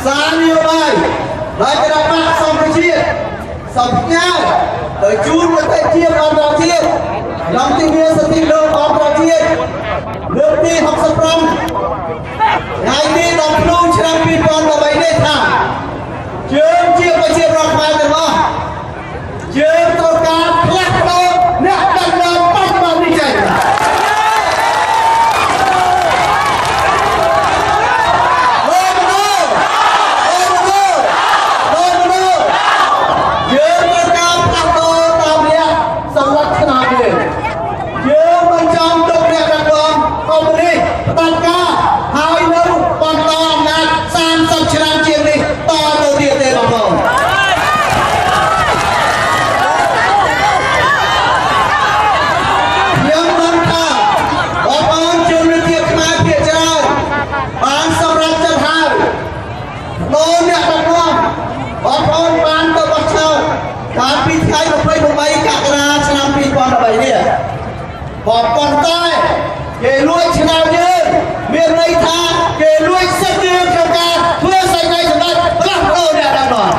សារនយោបាយដោយគណៈបកសង្គ្រោះជាតិសំផ្ញើទៅជូនប្រទេសជាតិអន្តរជាតិក្នុងទិវាសិទ្ធិលោកអន្តរជាតិលើកទី65ថ្ងៃទី10ធ្នូឆ្នាំ2013នេះថាយើងជាប្រជាប្រដ្ឋខ្មែរទាំងអស់យើងត្រូវការផ្លាស់ប្ដូរអ្នកដឹកនាំបច្ចុប្បន្ននេះចេញប៉ុន្តែគេលួចឆ្នាំយើងមានន័យថាគេលួចសិទ្ធិយើងក្នុងការធ្វើសេចក្តីសម្រេចផ្លាស់ប្ដូរអ្នកដឹកនាំ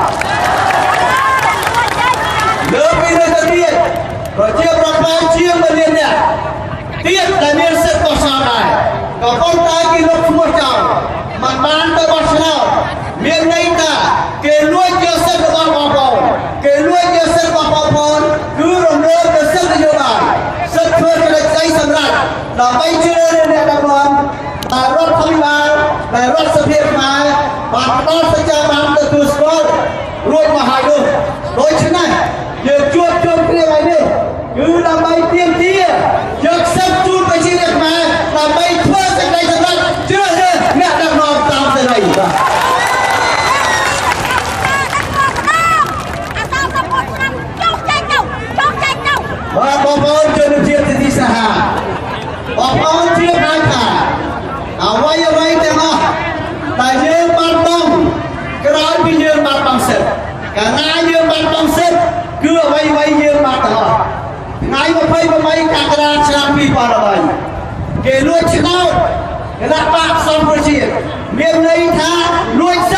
លើពីនេះទៅទៀតប្រជាប្រដ្ឋខ្មែរជាង1លាននាក់ទៀតដែលមានសិទ្ធិបោះឆ្នោតដែរក៏ប៉ុន្តែគេលុបឈ្មោះចោលមិនបានទៅបោះឆ្នោតមានន័យថាគេលួចយកសិទ្ធិរបស់បងប្អូនគេលួចយកសិទ្ធិរបស់បងប្អូនគឺរំលោភទៅសិទ្ធិនយោបាយសិទ្ធិធ្វើកិច្ចការសម្រាប់ដើម្បីជ្រើសរើសអ្នកដឹកនាំដែលរដ្ឋាភិបាលដែលរដ្ឋសភាខ្មែរបានផ្ដល់សច្ចាប័នទទួលស្គាល់រួចមកហើយនោះដូច្នេះយើងជួបជុំគ្នាថ្ងៃនេះគឺដើម្បីទាមទារយកសិទ្ធិជូនប្រជារាស្ត្រខ្មែរដើម្បីធ្វើសេចក្តីសម្រេចជ្រើសរើសអ្នកដឹកនាំតាមសេរីបាទបាទបងប្អូនជនជាតិទីសាហាបងប្អូនជឿហើយថាអ្វីទាំងអស់ដែលយើងបានបងក្រោយពីយើងបានបងសិទ្ធិកាលណាយើងបានបងសិទ្ធិគឺអ្វីយើងបានទាំងអស់ថ្ងៃ28កក្កដាឆ្នាំ2013គេលួចឆ្នោតគណៈបកសង្គ្រោះជាតិមានន័យថាលួចសិទ្ធិ